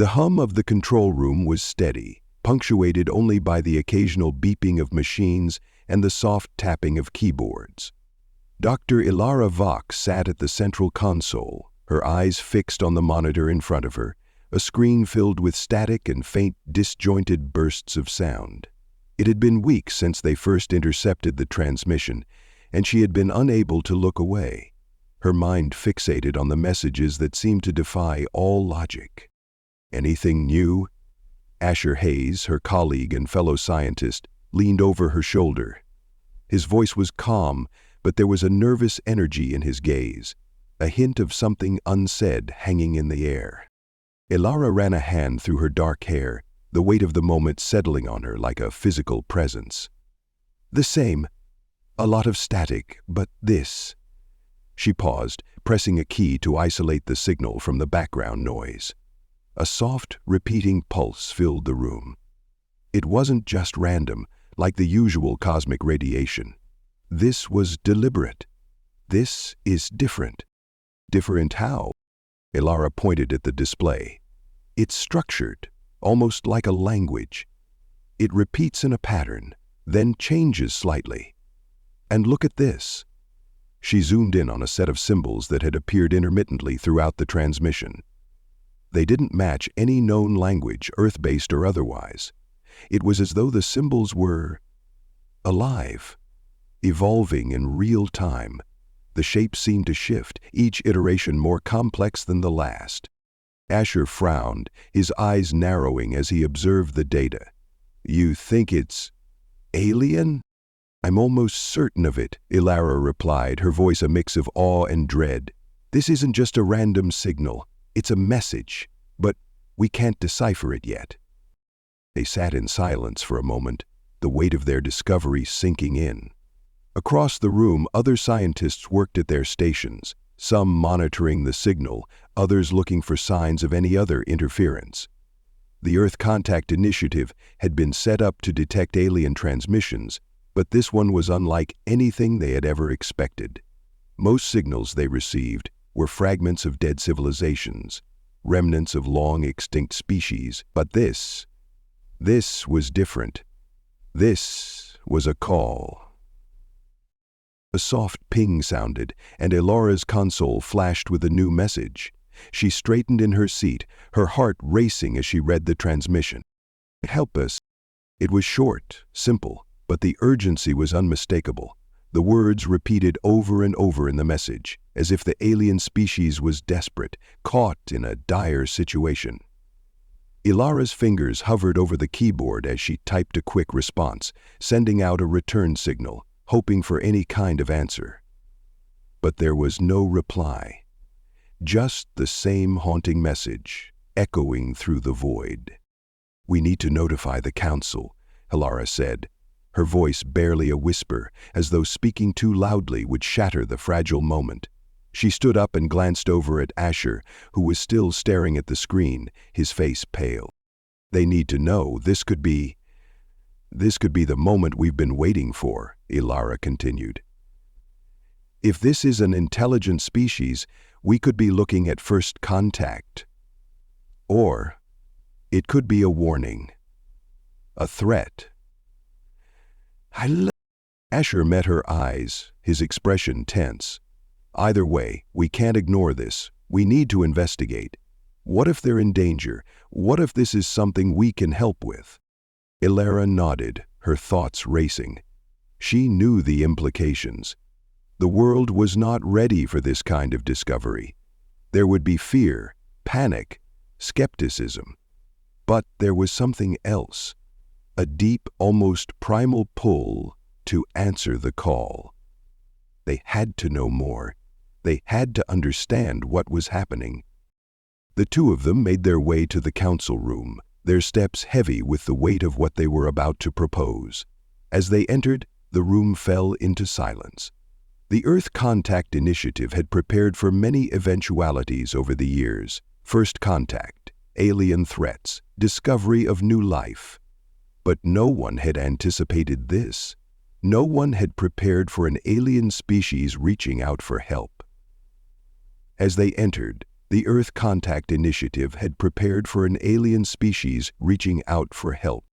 The hum of the control room was steady, punctuated only by the occasional beeping of machines and the soft tapping of keyboards. Dr. Ilara Vox sat at the central console, her eyes fixed on the monitor in front of her, a screen filled with static and faint, disjointed bursts of sound. It had been weeks since they first intercepted the transmission, and she had been unable to look away, her mind fixated on the messages that seemed to defy all logic. "Anything new?" Asher Hayes, her colleague and fellow scientist, leaned over her shoulder. His voice was calm, but there was a nervous energy in his gaze, a hint of something unsaid hanging in the air. Ilara ran a hand through her dark hair, the weight of the moment settling on her like a physical presence. "The same. A lot of static, but this." She paused, pressing a key to isolate the signal from the background noise. A soft, repeating pulse filled the room. It wasn't just random, like the usual cosmic radiation. This was deliberate. This is different. Different how? Ilara pointed at the display. It's structured, almost like a language. It repeats in a pattern, then changes slightly. And look at this. She zoomed in on a set of symbols that had appeared intermittently throughout the transmission. They didn't match any known language, Earth-based or otherwise. It was as though the symbols were alive, evolving in real time. The shapes seemed to shift, each iteration more complex than the last. Asher frowned, his eyes narrowing as he observed the data. "You think it's alien?" "I'm almost certain of it," Ilara replied, her voice a mix of awe and dread. "This isn't just a random signal. It's a message, but we can't decipher it yet." They sat in silence for a moment, the weight of their discovery sinking in. Across the room, other scientists worked at their stations, some monitoring the signal, others looking for signs of any other interference. The Earth Contact Initiative had been set up to detect alien transmissions, but this one was unlike anything they had ever expected. Most signals they received were fragments of dead civilizations, remnants of long-extinct species, but this was different. This was a call. A soft ping sounded, and Ilara's console flashed with a new message. She straightened in her seat, her heart racing as she read the transmission. "Help us." It was short, simple, but the urgency was unmistakable. The words repeated over and over in the message, as if the alien species was desperate, caught in a dire situation. Ilara's fingers hovered over the keyboard as she typed a quick response, sending out a return signal, hoping for any kind of answer. But there was no reply. Just the same haunting message, echoing through the void. "We need to notify the council," Ilara said, her voice barely a whisper, as though speaking too loudly would shatter the fragile moment. She stood up and glanced over at Asher, who was still staring at the screen, his face pale. "They need to know. This could be the moment we've been waiting for," Ilara continued. "If this is an intelligent species, we could be looking at first contact. Or it could be a warning, a threat." Asher met her eyes, his expression tense. "Either way, we can't ignore this. We need to investigate. What if they're in danger? What if this is something we can help with?" Ilara nodded, her thoughts racing. She knew the implications. The world was not ready for this kind of discovery. There would be fear, panic, skepticism. But there was something else. A deep, almost primal pull to answer the call. They had to know more. They had to understand what was happening. The two of them made their way to the council room, their steps heavy with the weight of what they were about to propose. As they entered, the room fell into silence. The Earth Contact Initiative had prepared for many eventualities over the years: first contact, alien threats, discovery of new life. But no one had anticipated this. No one had prepared for an alien species reaching out for help. As they entered, The Earth Contact Initiative had prepared for an alien species reaching out for help.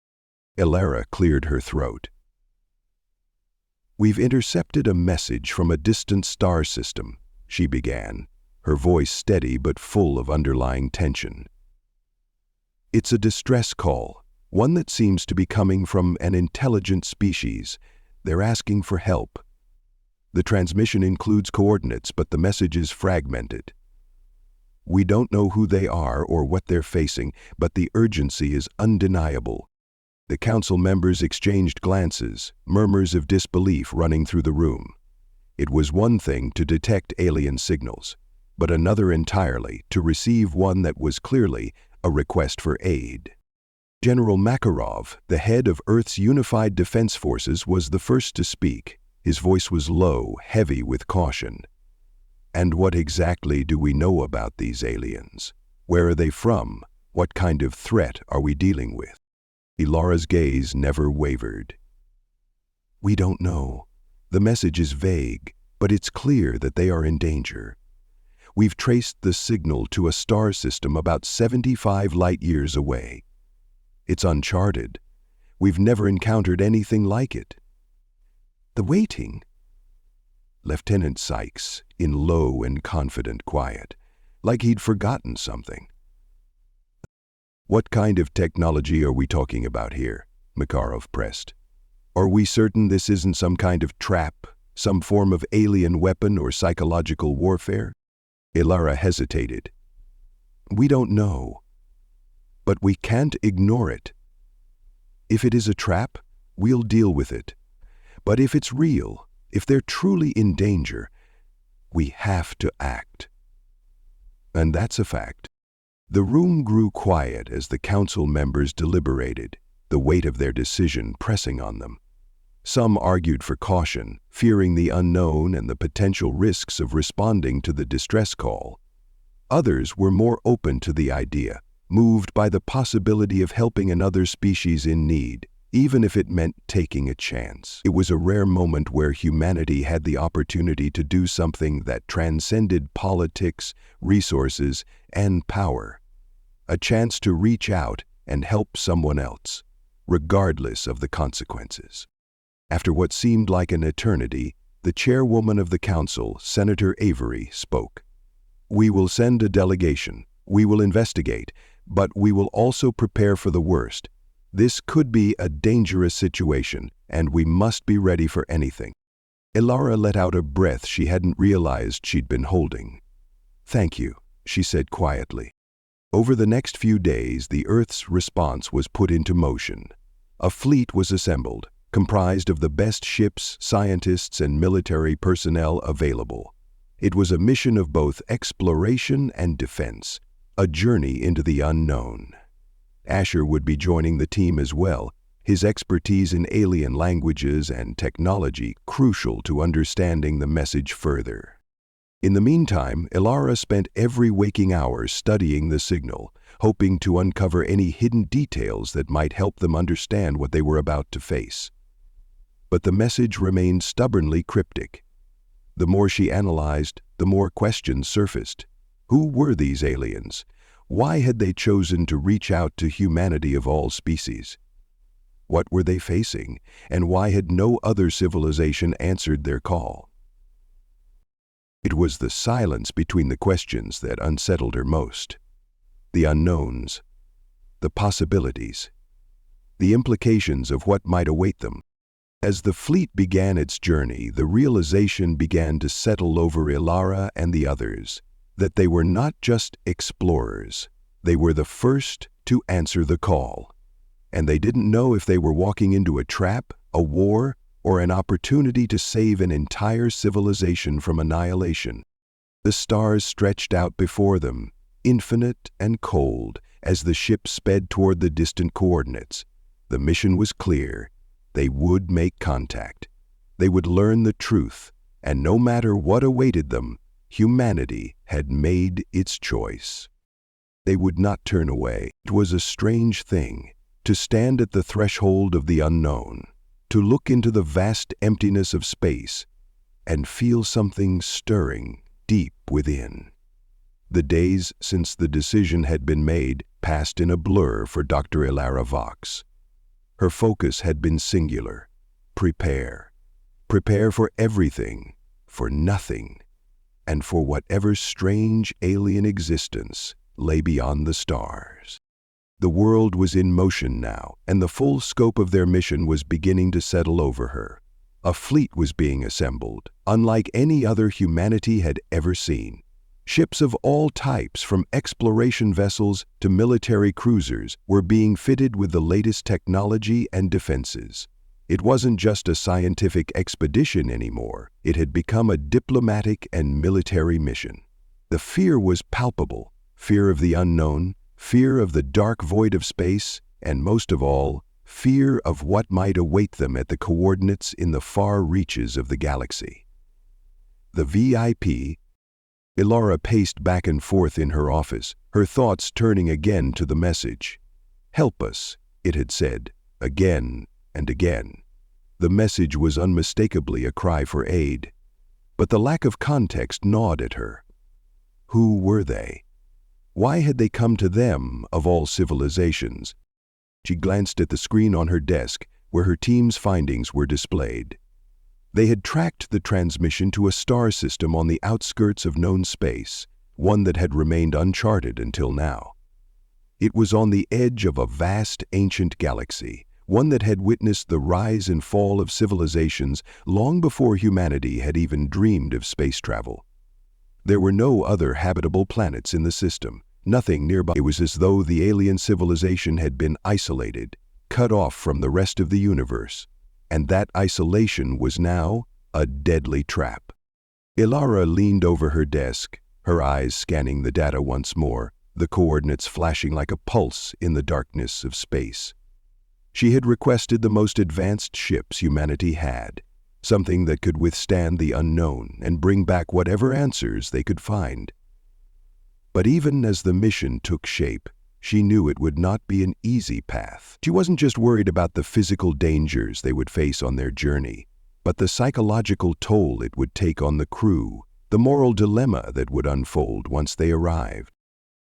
Elara cleared her throat. "We've intercepted a message from a distant star system," she began, her voice steady but full of underlying tension. "It's a distress call, one that seems to be coming from an intelligent species. They're asking for help. The transmission includes coordinates, but the message is fragmented. We don't know who they are or what they're facing, but the urgency is undeniable." The council members exchanged glances, murmurs of disbelief running through the room. It was one thing to detect alien signals, but another entirely to receive one that was clearly a request for aid. General Makarov, the head of Earth's Unified Defense Forces, was the first to speak. His voice was low, heavy with caution. "And what exactly do we know about these aliens? Where are they from? What kind of threat are we dealing with?" Elara's gaze never wavered. "We don't know. The message is vague, but it's clear that they are in danger. We've traced the signal to a star system about 75 light-years away. It's uncharted. We've never encountered anything like it." "The waiting?" Lieutenant Sykes, in low and confident quiet, like he'd forgotten something. "What kind of technology are we talking about here?" Makarov pressed. "Are we certain this isn't some kind of trap, some form of alien weapon or psychological warfare?" Elara hesitated. "We don't know. But we can't ignore it. If it is a trap, we'll deal with it. But if it's real, if they're truly in danger, we have to act." And that's a fact. The room grew quiet as the council members deliberated, the weight of their decision pressing on them. Some argued for caution, fearing the unknown and the potential risks of responding to the distress call. Others were more open to the idea, moved by the possibility of helping another species in need, even if it meant taking a chance. It was a rare moment where humanity had the opportunity to do something that transcended politics, resources, and power. A chance to reach out and help someone else, regardless of the consequences. After what seemed like an eternity, the chairwoman of the council, Senator Avery, spoke. "We will send a delegation. We will investigate, but we will also prepare for the worst. This could be a dangerous situation, and we must be ready for anything." Elara let out a breath she hadn't realized she'd been holding. "Thank you," she said quietly. Over the next few days, the Earth's response was put into motion. A fleet was assembled, comprised of the best ships, scientists, and military personnel available. It was a mission of both exploration and defense, a journey into the unknown. Asher would be joining the team as well, his expertise in alien languages and technology crucial to understanding the message further. In the meantime, Elara spent every waking hour studying the signal, hoping to uncover any hidden details that might help them understand what they were about to face. But the message remained stubbornly cryptic. The more she analyzed, the more questions surfaced. Who were these aliens? Why had they chosen to reach out to humanity of all species? What were they facing, and why had no other civilization answered their call? It was the silence between the questions that unsettled her most. The unknowns, the possibilities, the implications of what might await them. As the fleet began its journey, the realization began to settle over Elara and the others that they were not just explorers, they were the first to answer the call. And they didn't know if they were walking into a trap, a war, or an opportunity to save an entire civilization from annihilation. The stars stretched out before them, infinite and cold, as the ship sped toward the distant coordinates. The mission was clear. They would make contact. They would learn the truth, and no matter what awaited them, humanity had made its choice. They would not turn away. It was a strange thing to stand at the threshold of the unknown, to look into the vast emptiness of space and feel something stirring deep within. The days since the decision had been made passed in a blur for Dr. Ilara Vox. Her focus had been singular. Prepare. Prepare for everything, for nothing, and for whatever strange alien existence lay beyond the stars. The world was in motion now, and the full scope of their mission was beginning to settle over her. A fleet was being assembled, unlike any other humanity had ever seen. Ships of all types, from exploration vessels to military cruisers, were being fitted with the latest technology and defenses. It wasn't just a scientific expedition anymore. It had become a diplomatic and military mission. The fear was palpable. Fear of the unknown, fear of the dark void of space, and most of all, fear of what might await them at the coordinates in the far reaches of the galaxy. The VIP. Ilara paced back and forth in her office, her thoughts turning again to the message. "Help us," it had said, again and again. The message was unmistakably a cry for aid. But the lack of context gnawed at her. Who were they? Why had they come to them, of all civilizations? She glanced at the screen on her desk, where her team's findings were displayed. They had tracked the transmission to a star system on the outskirts of known space, one that had remained uncharted until now. It was on the edge of a vast ancient galaxy, one that had witnessed the rise and fall of civilizations long before humanity had even dreamed of space travel. There were no other habitable planets in the system, nothing nearby. It was as though the alien civilization had been isolated, cut off from the rest of the universe, and that isolation was now a deadly trap. Ilara leaned over her desk, her eyes scanning the data once more, the coordinates flashing like a pulse in the darkness of space. She had requested the most advanced ships humanity had, something that could withstand the unknown and bring back whatever answers they could find. But even as the mission took shape, she knew it would not be an easy path. She wasn't just worried about the physical dangers they would face on their journey, but the psychological toll it would take on the crew, the moral dilemma that would unfold once they arrived.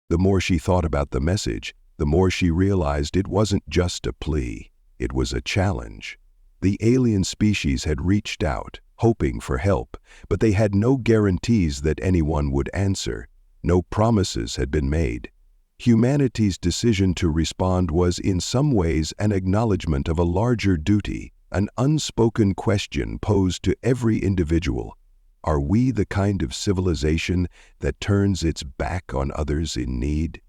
The more she thought about the message, the more she realized it wasn't just a plea, it was a challenge. The alien species had reached out, hoping for help, but they had no guarantees that anyone would answer. No promises had been made. Humanity's decision to respond was in some ways an acknowledgement of a larger duty, an unspoken question posed to every individual. Are we the kind of civilization that turns its back on others in need?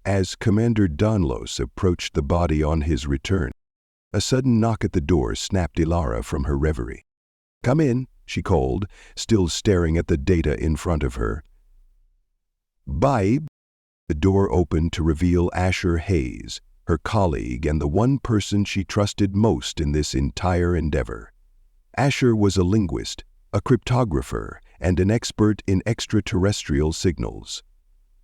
As Commander Donlos approached the body on his return, a sudden knock at the door snapped Ilara from her reverie. "Come in," she called, still staring at the data in front of her. "Babe." The door opened to reveal Asher Hayes, her colleague and the one person she trusted most in this entire endeavor. Asher was a linguist, a cryptographer, and an expert in extraterrestrial signals.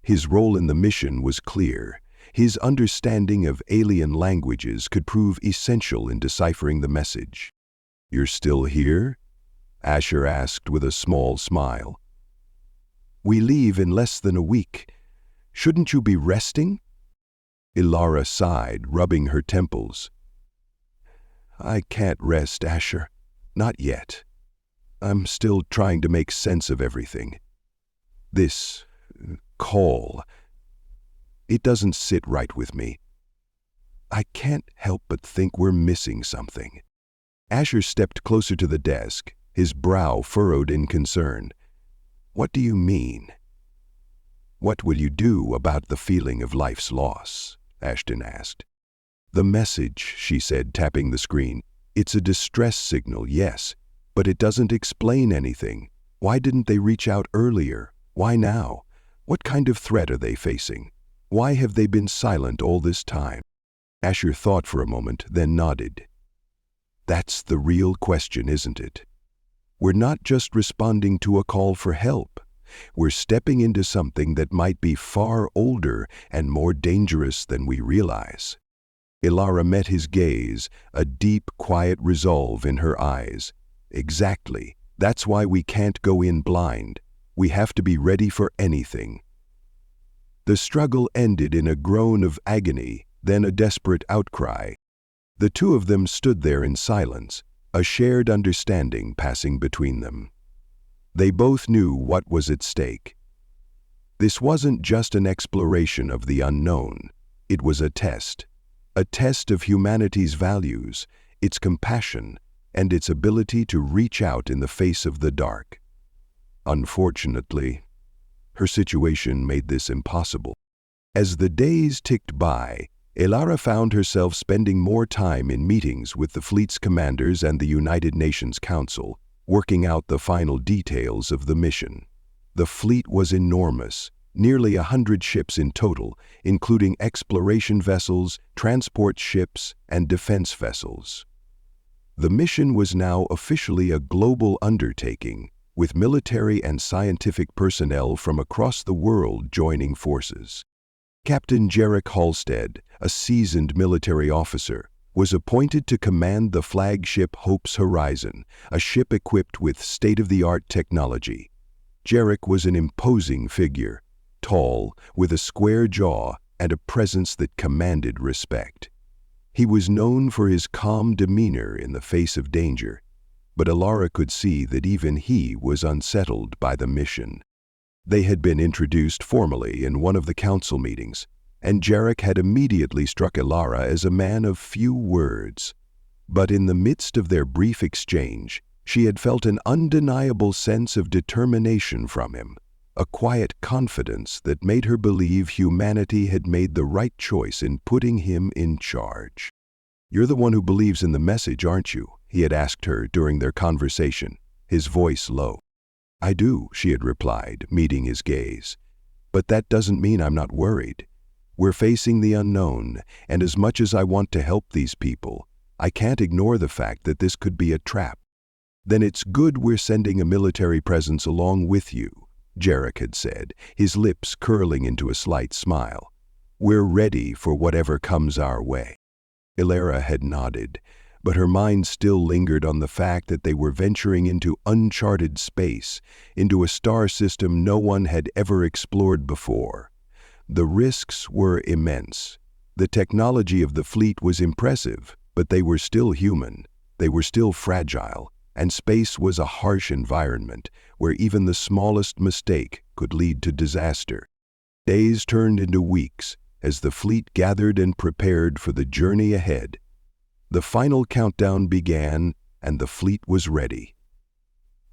His role in the mission was clear. His understanding of alien languages could prove essential in deciphering the message. "You're still here?" Asher asked with a small smile. "We leave in less than a week. Shouldn't you be resting?" Ilara sighed, rubbing her temples. "I can't rest, Asher. Not yet. I'm still trying to make sense of everything. This call, it doesn't sit right with me. I can't help but think we're missing something." Asher stepped closer to the desk, his brow furrowed in concern. "What do you mean?" "What will you do about the feeling of life's loss?" Ashton asked. "The message," she said, tapping the screen. "It's a distress signal, yes, but it doesn't explain anything. Why didn't they reach out earlier? Why now? What kind of threat are they facing? Why have they been silent all this time?" Asher thought for a moment, then nodded. "That's the real question, isn't it? We're not just responding to a call for help. We're stepping into something that might be far older and more dangerous than we realize." Ilara met his gaze, a deep, quiet resolve in her eyes. "Exactly. That's why we can't go in blind. We have to be ready for anything, The struggle ended in a groan of agony, then a desperate outcry. The two of them stood there in silence, a shared understanding passing between them. They both knew what was at stake. This wasn't just an exploration of the unknown. It was a test of humanity's values, its compassion, and its ability to reach out in the face of the dark. Unfortunately, her situation made this impossible. As the days ticked by, Elara found herself spending more time in meetings with the fleet's commanders and the United Nations Council, working out the final details of the mission. The fleet was enormous, nearly 100 ships in total, including exploration vessels, transport ships, and defense vessels. The mission was now officially a global undertaking, with military and scientific personnel from across the world joining forces. Captain Jarek Halstead, a seasoned military officer, was appointed to command the flagship Hope's Horizon, a ship equipped with state-of-the-art technology. Jarek was an imposing figure, tall, with a square jaw and a presence that commanded respect. He was known for his calm demeanor in the face of danger, but Elara could see that even he was unsettled by the mission. They had been introduced formally in one of the council meetings, and Jarek had immediately struck Elara as a man of few words. But in the midst of their brief exchange, she had felt an undeniable sense of determination from him, a quiet confidence that made her believe humanity had made the right choice in putting him in charge. "You're the one who believes in the message, aren't you?" he had asked her during their conversation, his voice low. "I do," she had replied, meeting his gaze. "But that doesn't mean I'm not worried. We're facing the unknown, and as much as I want to help these people, I can't ignore the fact that this could be a trap." "Then it's good we're sending a military presence along with you," Jarek had said, his lips curling into a slight smile. "We're ready for whatever comes our way." Elara had nodded, but her mind still lingered on the fact that they were venturing into uncharted space, into a star system no one had ever explored before. The risks were immense. The technology of the fleet was impressive, but they were still human, they were still fragile, and space was a harsh environment where even the smallest mistake could lead to disaster. Days turned into weeks as the fleet gathered and prepared for the journey ahead. The final countdown began, and the fleet was ready.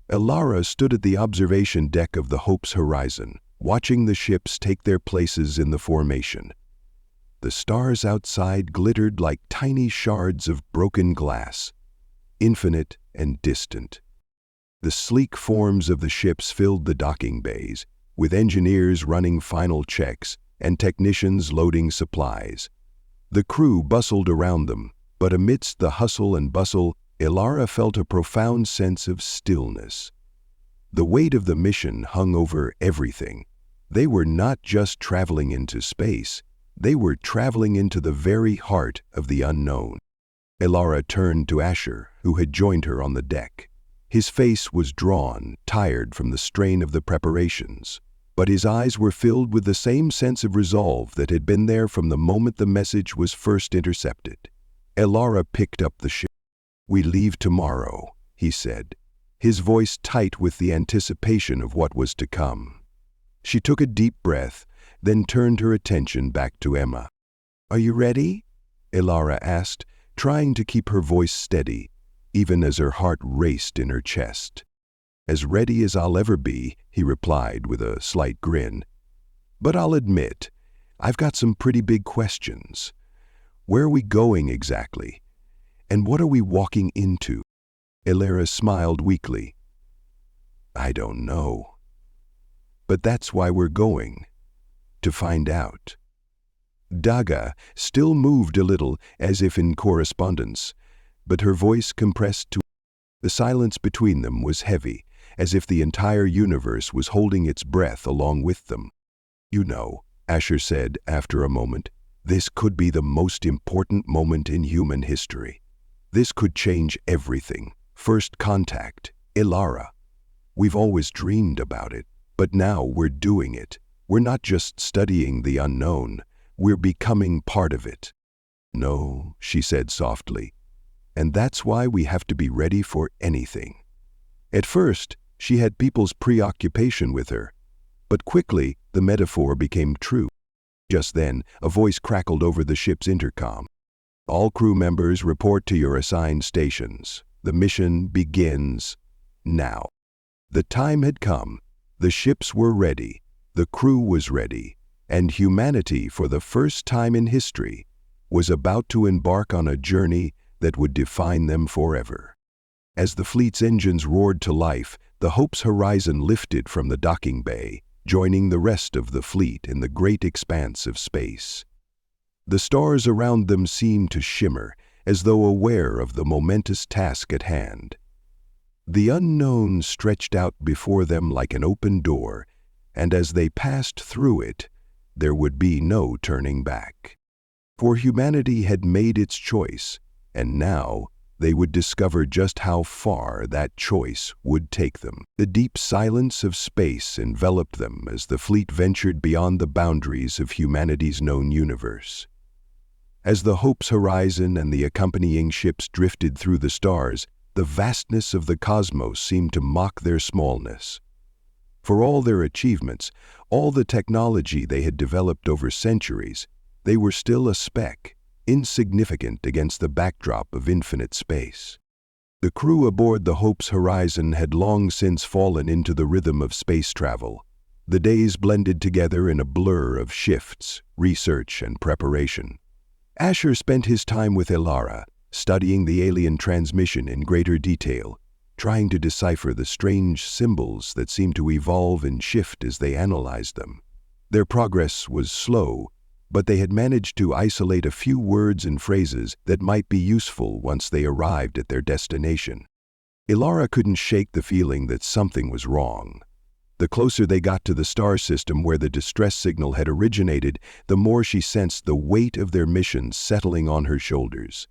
Elara stood at the observation deck of the Hope's Horizon, watching the ships take their places in the formation. The stars outside glittered like tiny shards of broken glass, infinite and distant. The sleek forms of the ships filled the docking bays, with engineers running final checks and technicians loading supplies. The crew bustled around them, but amidst the hustle and bustle, Elara felt a profound sense of stillness. The weight of the mission hung over everything. They were not just traveling into space, they were traveling into the very heart of the unknown. Elara turned to Asher, who had joined her on the deck. His face was drawn, tired from the strain of the preparations, but his eyes were filled with the same sense of resolve that had been there from the moment the message was first intercepted. Elara picked up the ship. "We leave tomorrow," he said, his voice tight with the anticipation of what was to come. She took a deep breath, then turned her attention back to Emma. "Are you ready?" Elara asked, trying to keep her voice steady, even as her heart raced in her chest. "As ready as I'll ever be," he replied with a slight grin. "But I'll admit, I've got some pretty big questions. Where are we going exactly? And what are we walking into?" Elara smiled weakly. "I don't know. But that's why we're going. To find out." Daga still moved a little, as if in correspondence, but her voice compressed to. The silence between them was heavy, as if the entire universe was holding its breath along with them. "You know," Asher said after a moment, "this could be the most important moment in human history. This could change everything. First contact, Elara. We've always dreamed about it, but now we're doing it. We're not just studying the unknown, we're becoming part of it. No, she said softly, and that's why we have to be ready for anything. At first, she had people's preoccupation with her, but quickly the metaphor became true. Just then, a voice crackled over the ship's intercom. All crew members report to your assigned stations. The mission begins now. The time had come. The ships were ready. The crew was ready. And humanity, for the first time in history, was about to embark on a journey that would define them forever. As the fleet's engines roared to life, the Hope's horizon lifted from the docking bay, joining the rest of the fleet in the great expanse of space. The stars around them seemed to shimmer, as though aware of the momentous task at hand. The unknown stretched out before them like an open door, and as they passed through it, there would be no turning back. For humanity had made its choice, and now they would discover just how far that choice would take them. The deep silence of space enveloped them as the fleet ventured beyond the boundaries of humanity's known universe. As the Hope's horizon and the accompanying ships drifted through the stars, the vastness of the cosmos seemed to mock their smallness. For all their achievements, all the technology they had developed over centuries, they were still a speck, insignificant against the backdrop of infinite space. The crew aboard the Hope's horizon had long since fallen into the rhythm of space travel. The days blended together in a blur of shifts, research, and preparation. Asher spent his time with Ilara, studying the alien transmission in greater detail, trying to decipher the strange symbols that seemed to evolve and shift as they analyzed them. Their progress was slow, but they had managed to isolate a few words and phrases that might be useful once they arrived at their destination. Ilara couldn't shake the feeling that something was wrong. The closer they got to the star system where the distress signal had originated, the more she sensed the weight of their mission settling on her shoulders.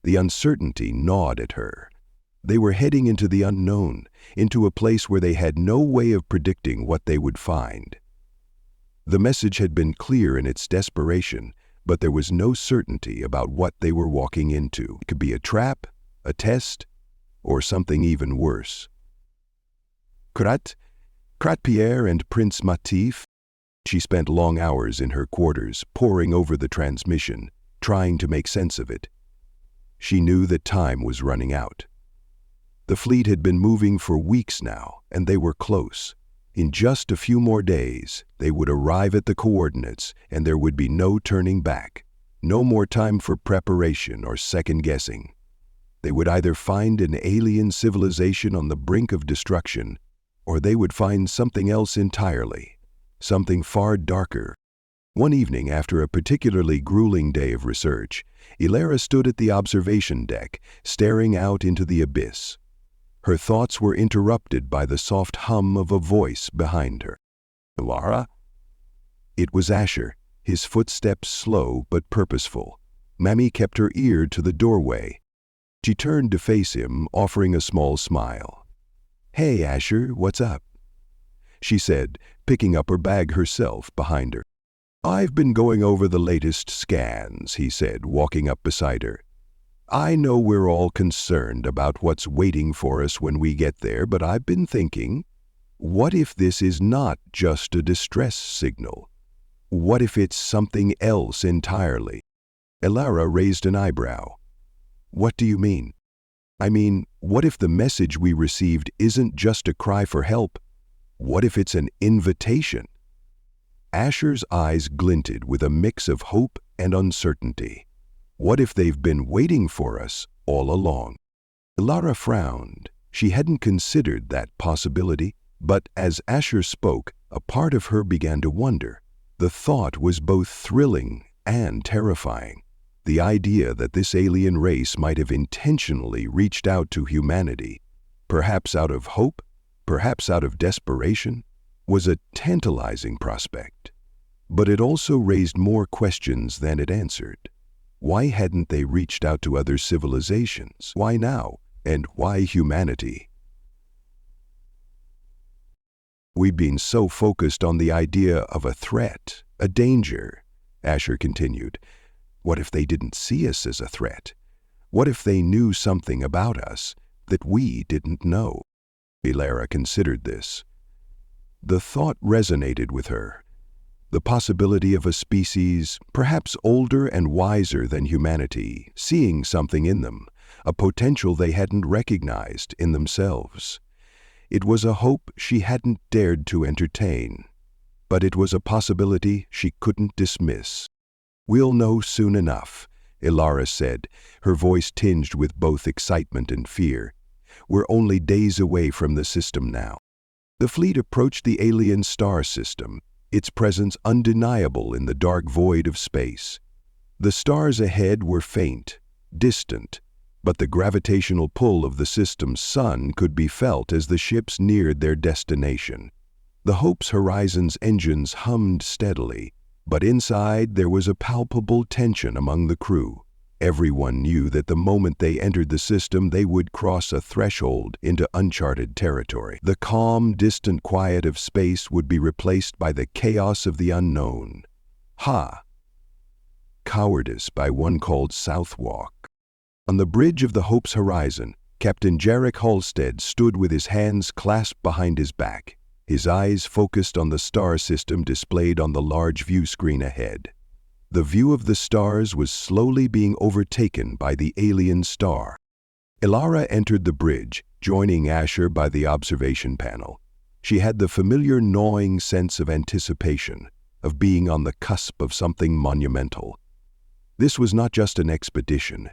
The uncertainty gnawed at her. They were heading into the unknown, into a place where they had no way of predicting what they would find. The message had been clear in its desperation, but there was no certainty about what they were walking into. It could be a trap, a test, or something even worse. Pierre and Prince Matif. She spent long hours in her quarters, poring over the transmission, trying to make sense of it. She knew that time was running out. The fleet had been moving for weeks now, and they were close. In just a few more days, they would arrive at the coordinates, and there would be no turning back. No more time for preparation or second-guessing. They would either find an alien civilization on the brink of destruction, or they would find something else entirely, something far darker. One evening, after a particularly grueling day of research, Ilara stood at the observation deck, staring out into the abyss. Her thoughts were interrupted by the soft hum of a voice behind her. "Ilara?" It was Asher, his footsteps slow but purposeful. Mammy kept her ear to the doorway. She turned to face him, offering a small smile. "Hey, Asher, what's up?" she said, picking up her bag herself behind her. "I've been going over the latest scans," he said, walking up beside her. "I know we're all concerned about what's waiting for us when we get there, but I've been thinking, what if this is not just a distress signal? What if it's something else entirely?" Ilara raised an eyebrow. "What do you mean?" "I mean, what if the message we received isn't just a cry for help? What if it's an invitation?" Asher's eyes glinted with a mix of hope and uncertainty. "What if they've been waiting for us all along?" Ilara frowned. She hadn't considered that possibility, but as Asher spoke, a part of her began to wonder. The thought was both thrilling and terrifying. The idea that this alien race might have intentionally reached out to humanity, perhaps out of hope, perhaps out of desperation, was a tantalizing prospect. But it also raised more questions than it answered. Why hadn't they reached out to other civilizations? Why now? And why humanity? We've been so focused on the idea of a threat, a danger, Asher continued. What if they didn't see us as a threat? What if they knew something about us that we didn't know? Ilara considered this. The thought resonated with her. The possibility of a species, perhaps older and wiser than humanity, seeing something in them, a potential they hadn't recognized in themselves. It was a hope she hadn't dared to entertain, but it was a possibility she couldn't dismiss. "We'll know soon enough," Ilara said, her voice tinged with both excitement and fear. "We're only days away from the system now." The fleet approached the alien star system, its presence undeniable in the dark void of space. The stars ahead were faint, distant, but the gravitational pull of the system's sun could be felt as the ships neared their destination. The Hope's Horizon's engines hummed steadily, but inside there was a palpable tension among the crew. Everyone knew that the moment they entered the system, they would cross a threshold into uncharted territory. The calm, distant quiet of space would be replaced by the chaos of the unknown. Cowardice by one called Southwalk. On the bridge of the Hope's Horizon, Captain Jarek Halstead stood with his hands clasped behind his back, his eyes focused on the star system displayed on the large view screen ahead. The view of the stars was slowly being overtaken by the alien star. Ilara entered the bridge, joining Asher by the observation panel. She had the familiar gnawing sense of anticipation, of being on the cusp of something monumental. This was not just an expedition.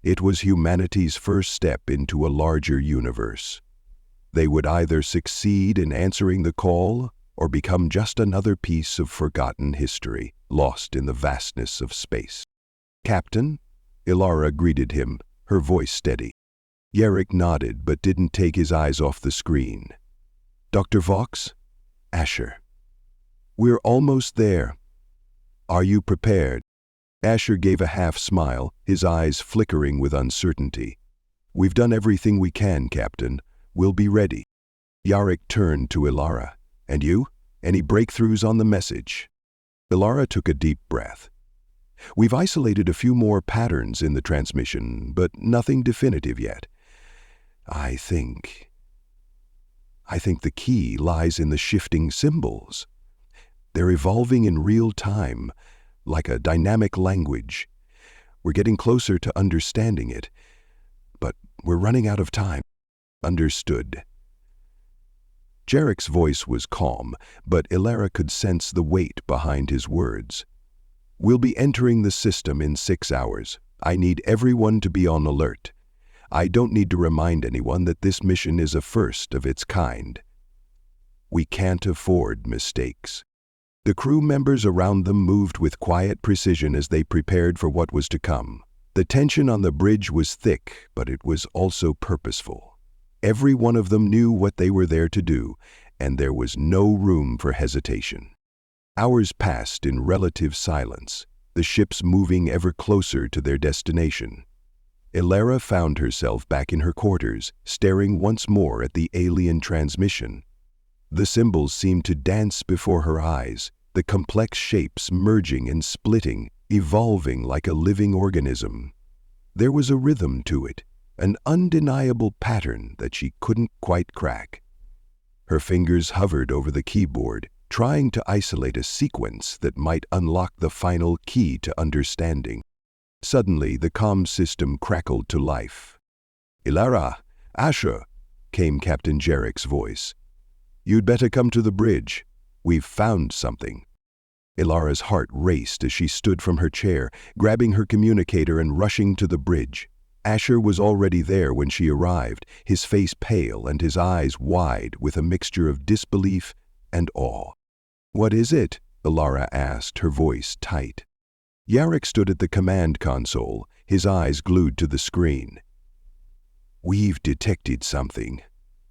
It was humanity's first step into a larger universe. They would either succeed in answering the call or become just another piece of forgotten history, lost in the vastness of space. "Captain?" Ilara greeted him, her voice steady. Jarek nodded but didn't take his eyes off the screen. "Dr. Vox?" "Asher." "We're almost there. Are you prepared?" Asher gave a half-smile, his eyes flickering with uncertainty. "We've done everything we can, Captain. We'll be ready." Jarek turned to Ilara. "And you? Any breakthroughs on the message?" Ilara took a deep breath. "We've isolated a few more patterns in the transmission, but nothing definitive yet. I think the key lies in the shifting symbols. They're evolving in real time, like a dynamic language. We're getting closer to understanding it, but we're running out of time." "Understood." Jarek's voice was calm, but Ilara could sense the weight behind his words. "We'll be entering the system in 6 hours. I need everyone to be on alert. I don't need to remind anyone that this mission is a first of its kind. We can't afford mistakes." The crew members around them moved with quiet precision as they prepared for what was to come. The tension on the bridge was thick, but it was also purposeful. Every one of them knew what they were there to do, and there was no room for hesitation. Hours passed in relative silence, the ships moving ever closer to their destination. Ilara found herself back in her quarters, staring once more at the alien transmission. The symbols seemed to dance before her eyes, the complex shapes merging and splitting, evolving like a living organism. There was a rhythm to it, an undeniable pattern that she couldn't quite crack. Her fingers hovered over the keyboard, trying to isolate a sequence that might unlock the final key to understanding. Suddenly, the comm system crackled to life. "Ilara, Asher," came Captain Jarek's voice. "You'd better come to the bridge. We've found something." Ilara's heart raced as she stood from her chair, grabbing her communicator and rushing to the bridge. Asher was already there when she arrived, his face pale and his eyes wide with a mixture of disbelief and awe. "What is it?" Ilara asked, her voice tight. Jarek stood at the command console, his eyes glued to the screen. "We've detected something,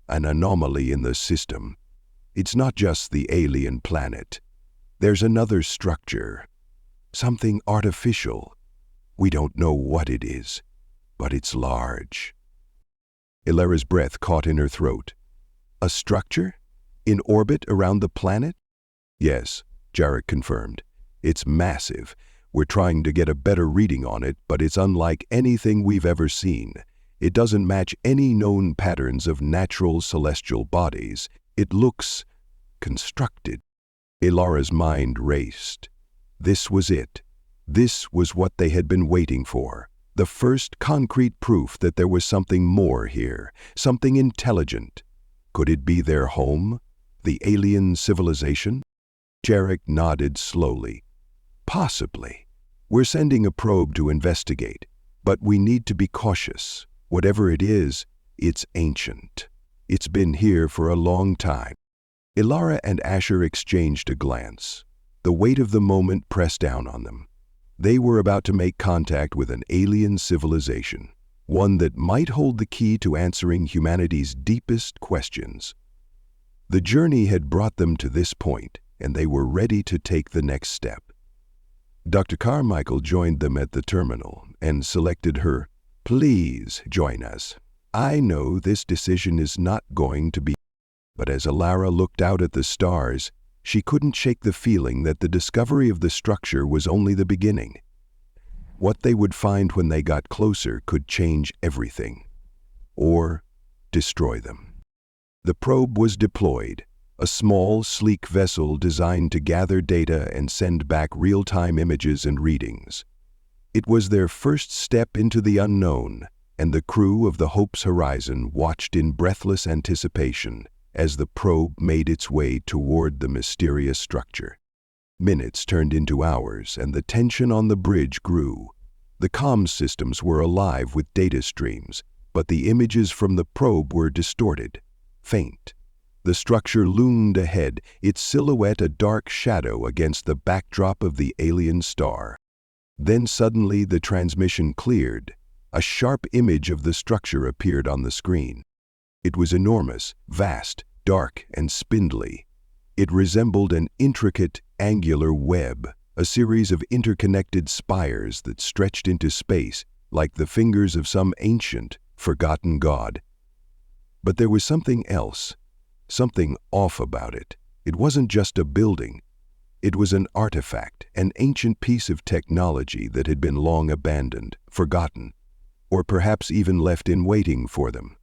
an anomaly in the system. It's not just the alien planet. There's another structure, something artificial. We don't know what it is, but it's large." Ilara's breath caught in her throat. "A structure?" In orbit around the planet? Yes, Jarek confirmed. It's massive. We're trying to get a better reading on it, but it's unlike anything we've ever seen. It doesn't match any known patterns of natural celestial bodies. It looks constructed. Ilara's mind raced. This was it. This was what they had been waiting for. The first concrete proof that there was something more here, something intelligent. Could it be their home? The alien civilization? Jarek nodded slowly. Possibly. We're sending a probe to investigate, but we need to be cautious. Whatever it is, it's ancient. It's been here for a long time. Ilara and Asher exchanged a glance. The weight of the moment pressed down on them. They were about to make contact with an alien civilization, one that might hold the key to answering humanity's deepest questions. The journey had brought them to this point, and they were ready to take the next step. Dr. Carmichael joined them at the terminal and selected her. Please join us. I know this decision is not going to be. But as Ilara looked out at the stars, she couldn't shake the feeling that the discovery of the structure was only the beginning. What they would find when they got closer could change everything, or destroy them. The probe was deployed, a small, sleek vessel designed to gather data and send back real-time images and readings. It was their first step into the unknown, and the crew of the Hope's Horizon watched in breathless anticipation as the probe made its way toward the mysterious structure. Minutes turned into hours, and the tension on the bridge grew. The comms systems were alive with data streams, but the images from the probe were distorted, faint. The structure loomed ahead, its silhouette a dark shadow against the backdrop of the alien star. Then suddenly the transmission cleared. A sharp image of the structure appeared on the screen. It was enormous, vast, dark, and spindly. It resembled an intricate, angular web, a series of interconnected spires that stretched into space like the fingers of some ancient, forgotten god. But there was something else, something off about it. It wasn't just a building. It was an artifact, an ancient piece of technology that had been long abandoned, forgotten, or perhaps even left in waiting for them.